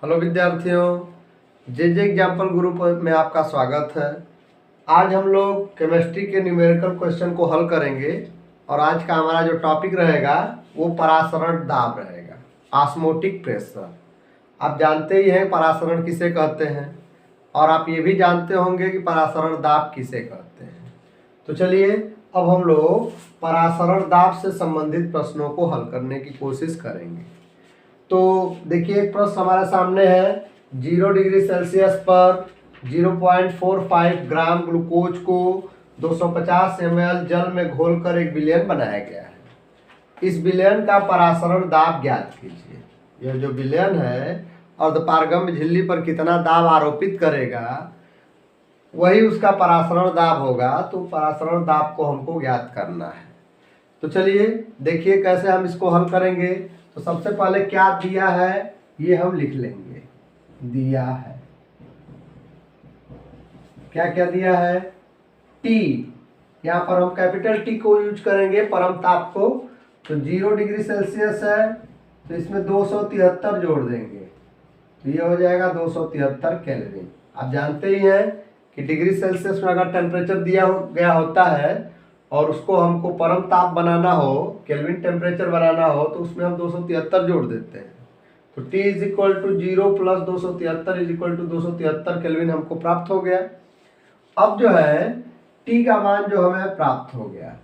Hello विद्यार्थियों, जे example group में आपका स्वागत है। आज हम लोग केमिस्ट्री के न्यूमेरिकल क्वेश्चन को हल करेंगे और आज का हमारा जो टॉपिक रहेगा वो परासरण दाब रहेगा, ऑस्मोटिक प्रेशर। आप जानते ही हैं परासरण किसे कहते हैं और आप ये भी जानते होंगे कि परासरण दाब किसे कहते हैं। तो चलिए अब हम लोग परासरण दाब से संबंधित प्रश्नों को हल करने की कोशिश करेंगे। तो देखिए एक प्रश्न हमारे सामने है। 0 डिग्री सेल्सियस पर 0.45 ग्राम ग्लूकोज को 250 ml जल में घोलकर एक विलयन बनाया गया है। इस विलयन का परासरण दाब ज्ञात कीजिए। यह जो विलयन है अर्धपारगम्य झिल्ली पर कितना दाब आरोपित करेगा वही उसका परासरण दाब होगा। तो परासरण दाब को हमको ज्ञात करना है। तो चलिए देखिए कैसे हम इसको हल करेंगे। तो सबसे पहले क्या दिया है ये हम लिख लेंगे। दिया है क्या क्या दिया है, टी। यहाँ पर हम कैपिटल टी को यूज करेंगे परम ताप को। तो 0 डिग्री सेल्सियस है तो इसमें 273 जोड़ देंगे तो ये हो जाएगा 273 केल्विन। आप जानते ही हैं कि डिग्री सेल्सियस में अगर टेम्परेचर दिया गया होता है और उसको हमको परम ताप बनाना हो, केल्विन टेम्परेचर बनाना हो, तो उसमें हम 273 जोड़ देते हैं। तो T is equal to 0 plus 273 is equal to 273 kelvin हमको प्राप्त हो गया। अब जो है T का मान जो हमें प्राप्त हो गया,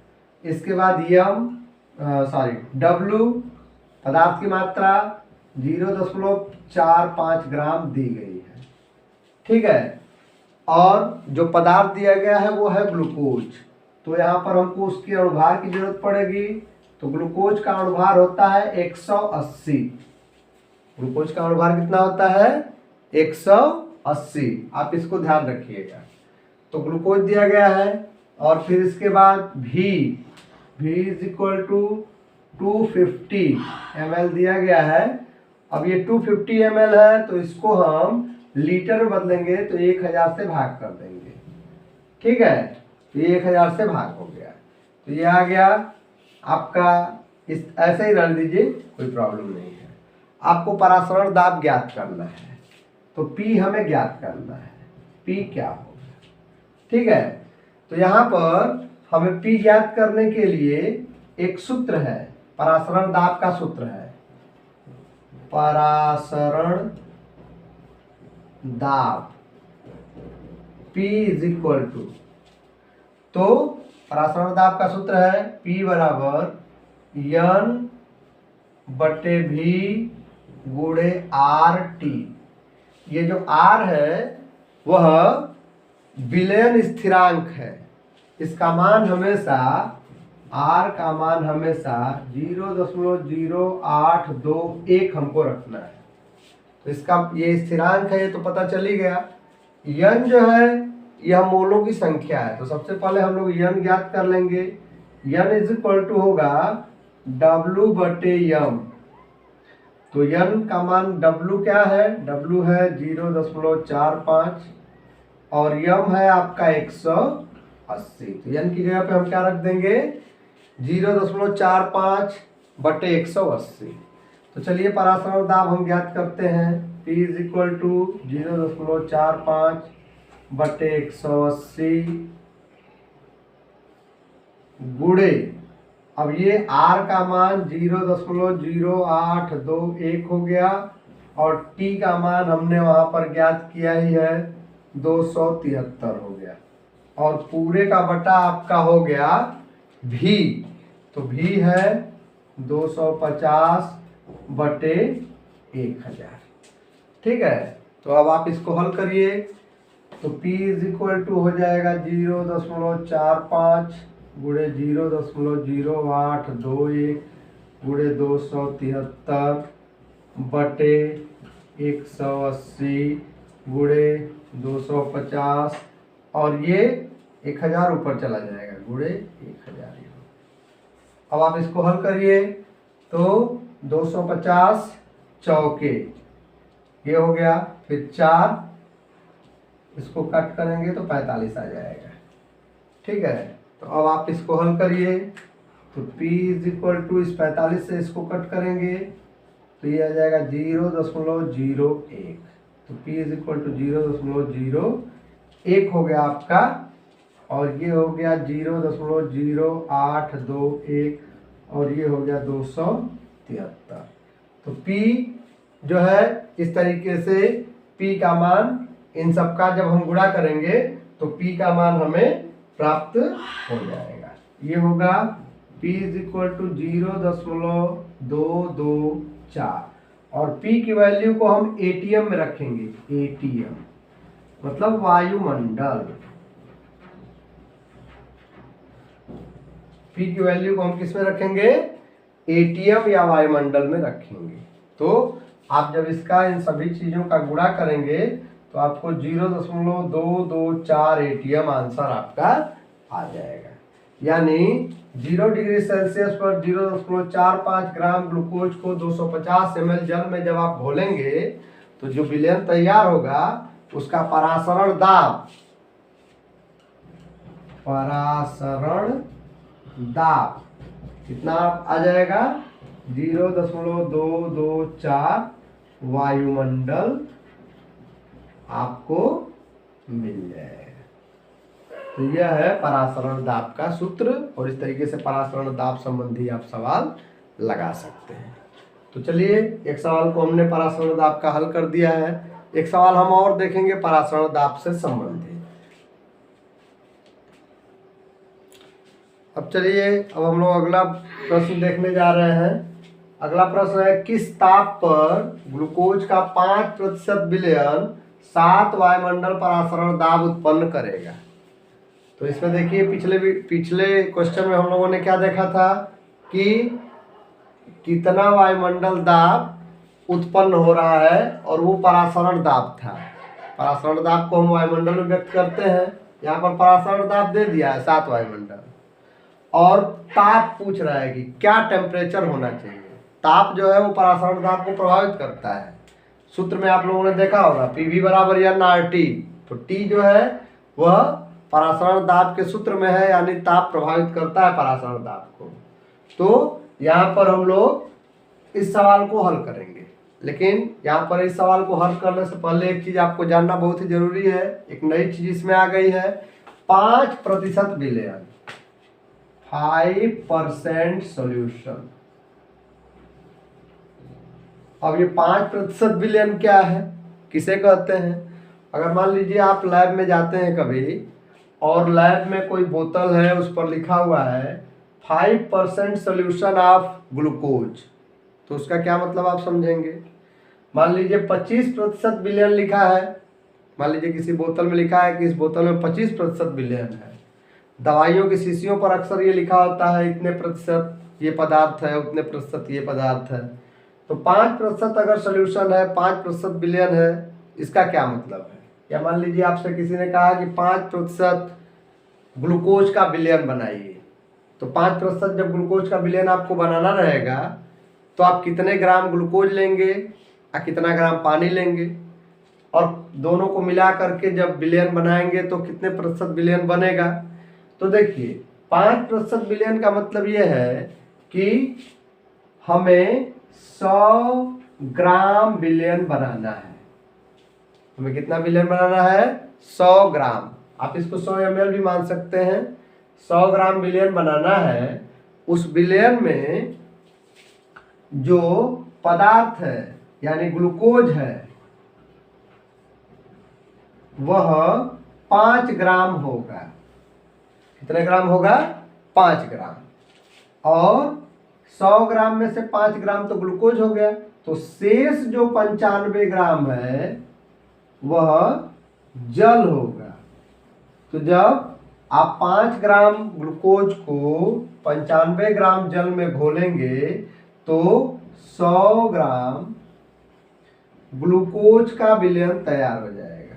इसके बाद W पदार्थ की मात्रा 0.45 ग्राम दी गई है, ठीक है। और जो पदार्थ दिया गया है वो है ग्लूकोज। तो यहाँ पर हमको उसकी अणुभार की जरूरत पड़ेगी। तो ग्लूकोज का अणुभार होता है 180। ग्लूकोज का अणुभार कितना होता है 180। आप इसको ध्यान रखिएगा। तो ग्लूकोज दिया गया है और फिर इसके बाद V is equal to 250 ml दिया गया है। अब ये 250 ml है तो इसको हम लीटर में बदलेंगे तो 1000 से भाग कर देंगे, ठीक है। तो ये 1000 से भाग हो गया तो ये आ गया आपका। इस ऐसे ही रख दीजिए, कोई प्रॉब्लम नहीं है। आपको परासरण दाब ज्ञात करना है तो P हमें ज्ञात करना है। P क्या होगा, ठीक है। तो यहाँ पर हमें P ज्ञात करने के लिए एक सूत्र है, परासरण दाब का सूत्र है। परासरण दाब P इज इक्वल टू, तो परासरण दाब का सूत्र है P बराबर N/V गुणे RT। ये जो R है वह विलयन स्थिरांक है। इसका मान हमेशा R का मान हमेशा 0.0821 हमको रखना है। तो इसका ये स्थिरांक है, ये तो पता चल ही गया। N जो है यह मोलों की संख्या है। तो सबसे पहले हम लोग N ज्ञात कर लेंगे। N इज इक्वल टू होगा W/M। तो N का मान W क्या है, W है 0.45 और M है आपका 180। तो N की जगह पे हम क्या रख देंगे 0.45/180। तो चलिए परासरण दाब हम ज्ञात करते हैं। P इज इक्वल टू 0.45/180 गुणे, अब ये R का मान 0.0821 हो गया और T का मान हमने वहां पर ज्ञात किया ही है 273 हो गया और पूरे का बटा आपका हो गया V। तो V है 250/1000, ठीक है। तो अब आप इसको हल करिए। तो P इज इक्वल टू हो जाएगा 0.45 गुणे 0.0821 गुणे 273/180 गुणे 250 और ये 1000 ऊपर चला जाएगा गुणे 1000। अब आप इसको हल करिए तो 250 चौके ये हो गया, फिर 4 इसको कट करेंगे तो 45 आ जाएगा, ठीक है। तो अब आप इसको हल करिए। तो P इज इक्वल टू इस 45 से इसको कट करेंगे तो ये आ जाएगा 0.01। तो P इज इक्वल टू 0.01 हो गया आपका, और ये हो गया 0.0821, और ये हो गया 273। तो P जो है इस तरीके से P का मान इन सबका जब हम गुणा करेंगे तो P का मान हमें प्राप्त हो जाएगा। ये होगा P इज इक्वल टू 0.224, और P की वैल्यू को हम एटीएम में रखेंगे। एटीएम मतलब वायुमंडल। P की वैल्यू को हम किस में रखेंगे? एटीएम या वायुमंडल में रखेंगे। तो आप जब इसका इन सभी चीजों का गुणा करेंगे तो आपको 0.224 एटीएम आंसर आपका आ जाएगा। यानी 0 डिग्री सेल्सियस पर 0.45 ग्राम ग्लूकोज को 250 ml जल में जब आप घोलेंगे तो जो विलयन तैयार होगा उसका परासरण दाब कितना आ जाएगा? 0.224 वायुमंडल आपको मिल जाएगा। तो यह है परासरण दाब का सूत्र, और इस तरीके से परासरण दाब संबंधी आप सवाल लगा सकते हैं। तो चलिए, एक सवाल को हमने परासरण दाब का हल कर दिया है। एक सवाल हम और देखेंगे परासरण दाब से संबंधित। अब चलिए, अब हम लोग अगला प्रश्न देखने जा रहे हैं। अगला प्रश्न है, किस ताप पर ग्लूकोज का 5% विलयन 7 वायुमंडल परासरण दाब उत्पन्न करेगा? तो इसमें देखिए, पिछले क्वेश्चन में हम लोगों ने क्या देखा था कि कितना वायुमंडल दाब उत्पन्न हो रहा है, और वो परासरण दाब था। परासरण दाब को हम वायुमंडल में व्यक्त करते हैं। यहाँ पर परासरण दाब दे दिया है 7 वायुमंडल, और ताप पूछ रहा है कि क्या टेम्परेचर होना चाहिए। ताप जो है वो परासरण दाब को प्रभावित करता है। सूत्र में आप लोगों ने देखा होगा PV बराबर NRT। तो T जो है वह परासरण दाब के सूत्र में है, यानी ताप प्रभावित करता है परासरण दाब को। तो यहाँ पर हम लोग इस सवाल को हल करेंगे, लेकिन यहाँ पर इस सवाल को हल करने से पहले एक चीज आपको जानना बहुत ही जरूरी है। एक नई चीज इसमें आ गई है, 5% विलयन, 5% सॉल्यूशन। अब ये 5% विलयन क्या है, किसे कहते हैं? अगर मान लीजिए आप लैब में जाते हैं कभी, और लैब में कोई बोतल है, उस पर लिखा हुआ है 5% सोल्यूशन ऑफ ग्लूकोज, तो उसका क्या मतलब आप समझेंगे? मान लीजिए 25% विलयन लिखा है। मान लीजिए किसी बोतल में लिखा है कि इस बोतल में 25% विलयन है। दवाइयों की शीशियों पर अक्सर ये लिखा होता है इतने प्रतिशत ये पदार्थ है, उतने प्रतिशत ये पदार्थ है। तो 5% अगर सोल्यूशन है, 5% विलयन है, इसका क्या मतलब है? या मान लीजिए आपसे किसी ने कहा कि 5% ग्लूकोज का विलयन बनाइए। तो 5% जब ग्लूकोज का विलयन आपको बनाना रहेगा तो आप कितने ग्राम ग्लूकोज लेंगे या कितना ग्राम पानी लेंगे, और दोनों को मिला करके जब विलयन बनाएंगे तो कितने प्रतिशत विलयन बनेगा। तो देखिए, 5% विलयन का मतलब ये है कि हमें 100 ग्राम विलयन बनाना है। हमें कितना विलयन बनाना है? 100 ग्राम। आप इसको 100 ml भी मान सकते हैं। 100 ग्राम विलयन बनाना है। उस विलयन में जो पदार्थ है यानी ग्लूकोज है वह 5 ग्राम होगा। कितने ग्राम होगा? 5 ग्राम। और 100 ग्राम में से 5 ग्राम तो ग्लूकोज हो गया, तो शेष जो 95 ग्राम है वह जल होगा। तो जब आप 5 ग्राम ग्लूकोज को 95 ग्राम जल में घोलेंगे तो 100 ग्राम ग्लूकोज का विलयन तैयार हो जाएगा।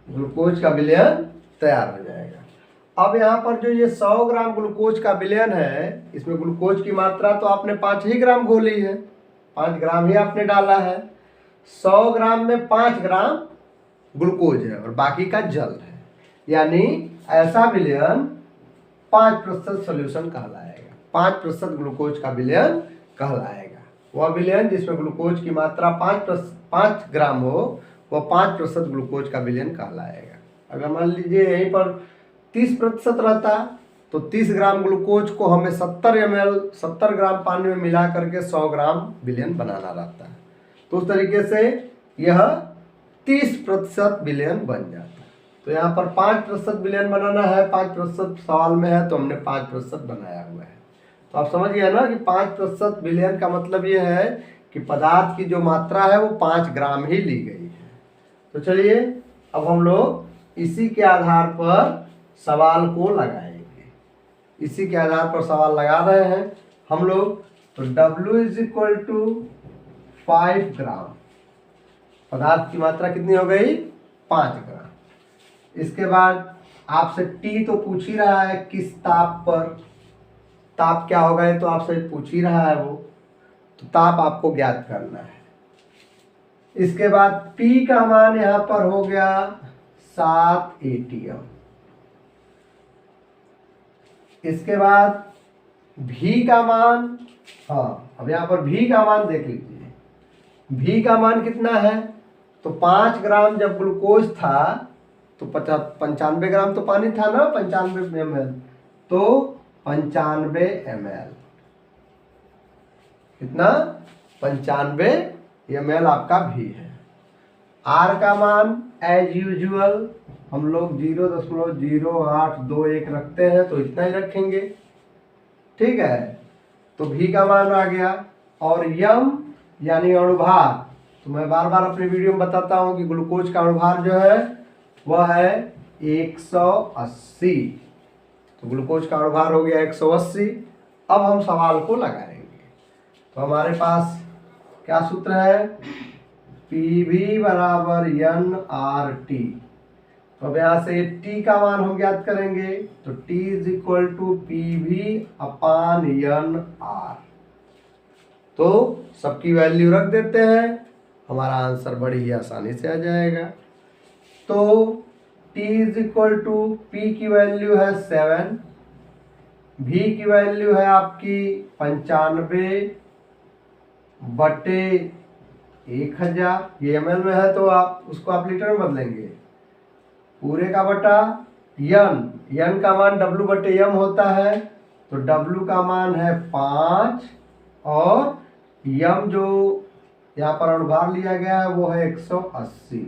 ग्लूकोज का विलयन तैयार हो जाएगा। अब यहाँ पर जो ये 100 ग्राम ग्लूकोज का विलयन है, इसमें ग्लूकोज की मात्रा तो आपने 5 ही ग्राम घोली है, 5 ग्राम ही आपने डाला है। 100 ग्राम में 5 ग्राम ग्लूकोज है और बाकी का जल है, यानी ऐसा विलयन 5% सोल्यूशन कहलाएगा। 5% ग्लूकोज का विलयन कहलाएगा। वह विलयन जिसमें ग्लूकोज की मात्रा 5 ग्राम हो वह 5% ग्लूकोज का विलयन कहलाएगा। अगर मान लीजिए यहीं पर 30% रहता तो 30 ग्राम ग्लूकोज को हमें 70 ग्राम पानी में मिला करके 100 ग्राम विलयन बनाना रहता है। तो उस तरीके से यह 30% विलयन बन जाता है। तो यहाँ पर 5% विलयन बनाना है, 5% सवाल में है तो हमने 5% बनाया हुआ है। तो आप समझ गए ना कि 5% विलयन का मतलब ये है कि पदार्थ की जो मात्रा है वो 5 ग्राम ही ली गई है। तो चलिए अब हम लोग इसी के आधार पर सवाल को लगाएंगे। इसी के आधार पर सवाल लगा रहे हैं हम लोग। तो W = 5 ग्राम, पदार्थ की मात्रा कितनी हो गई? 5 ग्राम। इसके बाद आपसे T तो पूछ ही रहा है किस ताप पर, ताप क्या होगा ये तो आपसे पूछ ही रहा है वो, तो ताप आपको ज्ञात करना है। इसके बाद P का मान यहाँ पर हो गया 7 ATM। इसके बाद V का मान, हाँ अब यहाँ पर V का मान देख लीजिए, V का मान कितना है? तो 5 ग्राम जब ग्लूकोज था तो 95 ग्राम तो पानी था ना, 95 ml, तो 95 ml, कितना? 95 ml आपका V है। R का मान एज यूजुअल हम लोग 0.0821 रखते हैं तो इतना ही रखेंगे, ठीक है। तो V का मान आ गया। और यम यानी अणुभार, तो मैं बार बार अपने वीडियो में बताता हूं कि ग्लूकोज का अणुभार जो है वह है 180। तो ग्लूकोज का अणुभार हो गया 180। अब हम सवाल को लगाएंगे। तो हमारे पास क्या सूत्र है? PV = nRT। तो अब यहाँ से T का मान हम ज्ञात करेंगे। तो T = PV/nR। तो सबकी वैल्यू रख देते हैं, हमारा आंसर बड़ी ही आसानी से आ जाएगा। तो T = P की वैल्यू है 7, V की वैल्यू है आपकी 95/1000। ये ml में है तो आप उसको आप लीटर में बदलेंगे, पूरे का बटा n का मान W/m होता है। तो W का मान है 5 और m जो यहाँ पर अणुभार लिया गया है वो है 180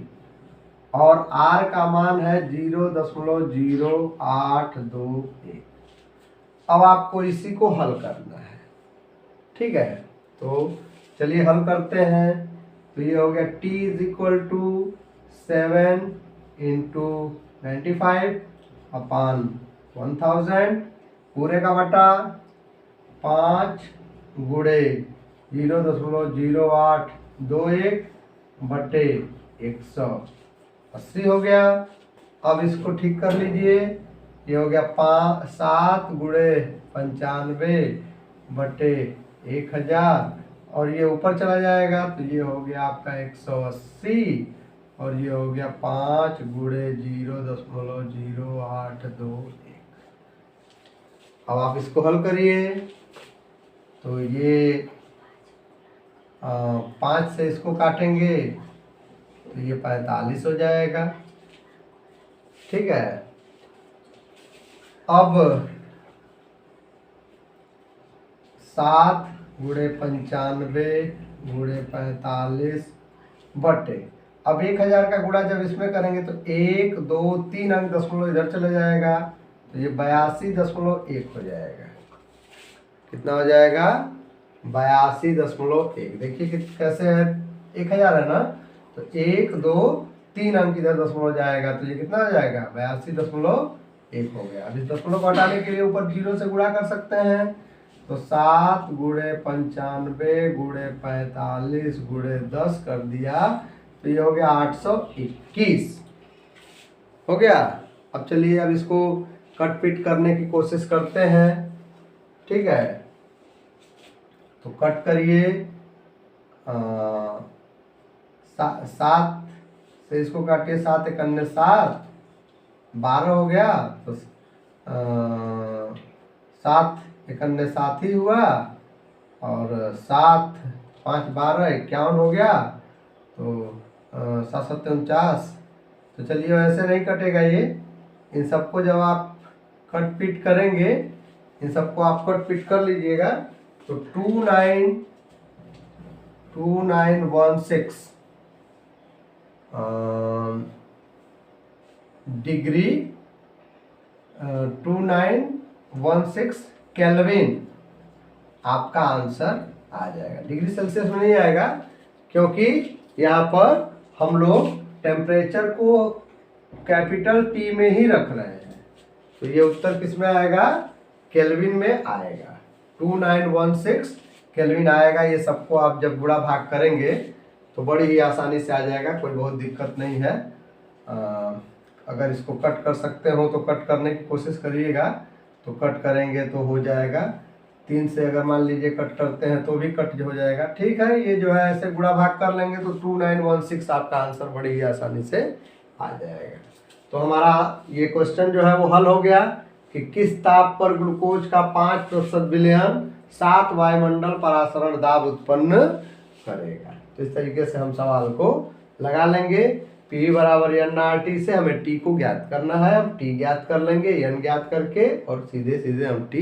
और R का मान है 0.0821। अब आपको इसी को हल करना है, ठीक है। तो चलिए हल करते हैं। तो ये हो गया T = 7 × 95/1000 पूरे का बटा 5 × 0.0821/180 हो गया। अब इसको ठीक कर लीजिए। ये हो गया 7 × 95/1000 और ये ऊपर चला जाएगा तो ये हो गया आपका 180 और ये हो गया 5 × 0.0821। अब आप इसको हल करिए। तो ये 5 से इसको काटेंगे तो ये 45 हो जाएगा, ठीक है। अब 7 × 95/45 बटे, अब 1000 का गुणा जब इसमें करेंगे तो 1 2 3 अंक दशमलव इधर चले जाएगा तो ये 82.1 हो जाएगा। कितना हो जाएगा? 82.1। देखिए कि कैसे है, 1000 है ना, तो 1 2 3 अंक इधर दशमलव जाएगा तो ये कितना हो जाएगा? 82.1 हो गया। अब इस दशमलव को हटाने के लिए ऊपर 0 से गुणा कर सकते हैं। तो 7 × 95 × 45 × 10 कर दिया तो ये हो गया 821 हो गया। अब चलिए अब इसको कट पिट करने की कोशिश करते हैं, ठीक है। तो कट करिए, 7 से इसको काटिए, 7 × 1 = 7, 12 हो गया। तो 7 एक अन्य 7 ही हुआ, और 7 5 12 51 हो गया, तो 7 7 49। तो चलिए वैसे नहीं कटेगा ये, इन सबको जब आप कट पीट करेंगे, इन सबको आप कट पीट कर लीजिएगा, तो 2916 डिग्री 2916 केल्विन आपका आंसर आ जाएगा। डिग्री सेल्सियस में नहीं आएगा, क्योंकि यहाँ पर हम लोग टेम्परेचर को कैपिटल टी में ही रख रहे हैं। तो ये उत्तर किस में आएगा? केल्विन में आएगा। 2916 केल्विन आएगा। ये सबको आप जब गुणा भाग करेंगे तो बड़ी ही आसानी से आ जाएगा, कोई बहुत दिक्कत नहीं है। अगर इसको कट कर सकते हो तो कट करने की कोशिश करिएगा, तो कट करेंगे तो हो जाएगा। 3 से अगर मान लीजिए कट करते हैं तो भी कट हो जाएगा। ठीक है, ये जो है ऐसे गुणा भाग कर लेंगे तो 2916 आपका आंसर बड़ी ही आसानी से आ जाएगा। तो हमारा ये क्वेश्चन जो है वो हल हो गया कि किस ताप पर ग्लूकोज का 5% विलयन 7 वायुमंडल परासरण दाब उत्पन्न करेगा। तो इस तरीके से हम सवाल को लगा लेंगे। P बराबर nRT से हमें T को ज्ञात करना है, हम T ज्ञात कर लेंगे n ज्ञात करके, और सीधे सीधे हम T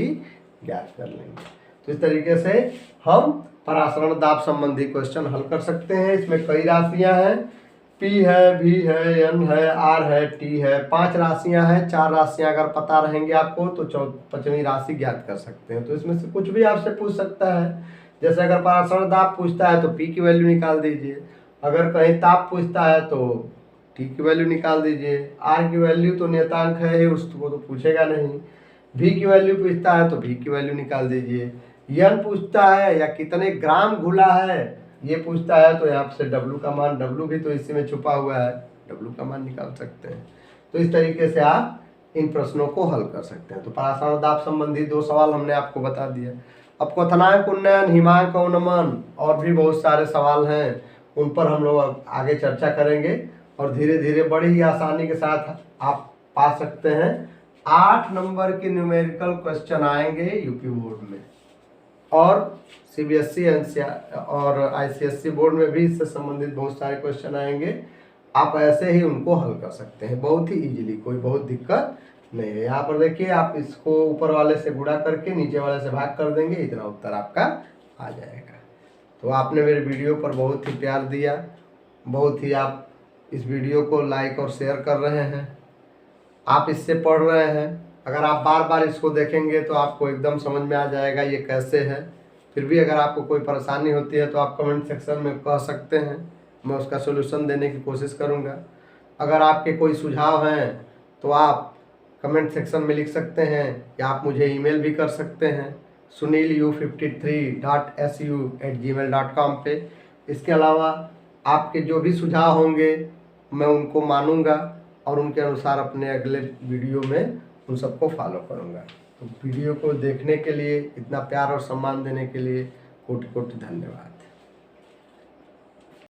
ज्ञात कर लेंगे। तो इस तरीके से हम परासरण दाब संबंधी क्वेश्चन हल कर सकते हैं। इसमें कई राशियां हैं, P है, V है, N है, R है, T है, 5 राशियां हैं। 4 राशियां अगर पता रहेंगे आपको तो 5वीं राशि ज्ञात कर सकते हैं। तो इसमें से कुछ भी आपसे पूछ सकता है। जैसे अगर परासरण दाब पूछता है तो P की वैल्यू निकाल दीजिए, अगर कहीं ताप पूछता है तो T की वैल्यू निकाल दीजिए, R की वैल्यू तो नियतांक है ही, उसको तो पूछेगा नहीं। V की वैल्यू पूछता है तो V की वैल्यू निकाल दीजिए। N पूछता है या कितने ग्राम घुला है ये पूछता है, तो यहाँ से W का मान, W भी तो इसी में छुपा हुआ है, W का मान निकाल सकते हैं। तो इस तरीके से आप इन प्रश्नों को हल कर सकते हैं। तो परासरण दाब संबंधी 2 सवाल हमने आपको बता दिया। अब क्वथनांक उन्नयन, हिमांक उन्नमन और भी बहुत सारे सवाल हैं, उन पर हम लोग आगे चर्चा करेंगे, और धीरे धीरे बड़ी ही आसानी के साथ आप पा सकते हैं। 8 नंबर के न्यूमेरिकल क्वेश्चन आएंगे यूपी बोर्ड में, और सीबीएसई और आईसीएसई बोर्ड में भी इससे संबंधित बहुत सारे क्वेश्चन आएंगे। आप ऐसे ही उनको हल कर सकते हैं बहुत ही इजीली, कोई बहुत दिक्कत नहीं है। यहाँ पर देखिए, आप इसको ऊपर वाले से गुणा करके नीचे वाले से भाग कर देंगे, इतना उत्तर आपका आ जाएगा। तो आपने मेरे वीडियो पर बहुत ही प्यार दिया, बहुत ही आप इस वीडियो को लाइक और शेयर कर रहे हैं, आप इससे पढ़ रहे हैं। अगर आप बार बार इसको देखेंगे तो आपको एकदम समझ में आ जाएगा ये कैसे है। फिर भी अगर आपको कोई परेशानी होती है तो आप कमेंट सेक्शन में कह सकते हैं, मैं उसका सोल्यूशन देने की कोशिश करूंगा। अगर आपके कोई सुझाव हैं तो आप कमेंट सेक्शन में लिख सकते हैं, या आप मुझे ईमेल भी कर सकते हैं sunil53.su@gmail.com पे। इसके अलावा आपके जो भी सुझाव होंगे मैं उनको मानूंगा, और उनके अनुसार अपने अगले वीडियो में उन सबको फॉलो करूंगा। तो वीडियो को देखने के लिए, इतना प्यार और सम्मान देने के लिए कोटि कोटि धन्यवाद।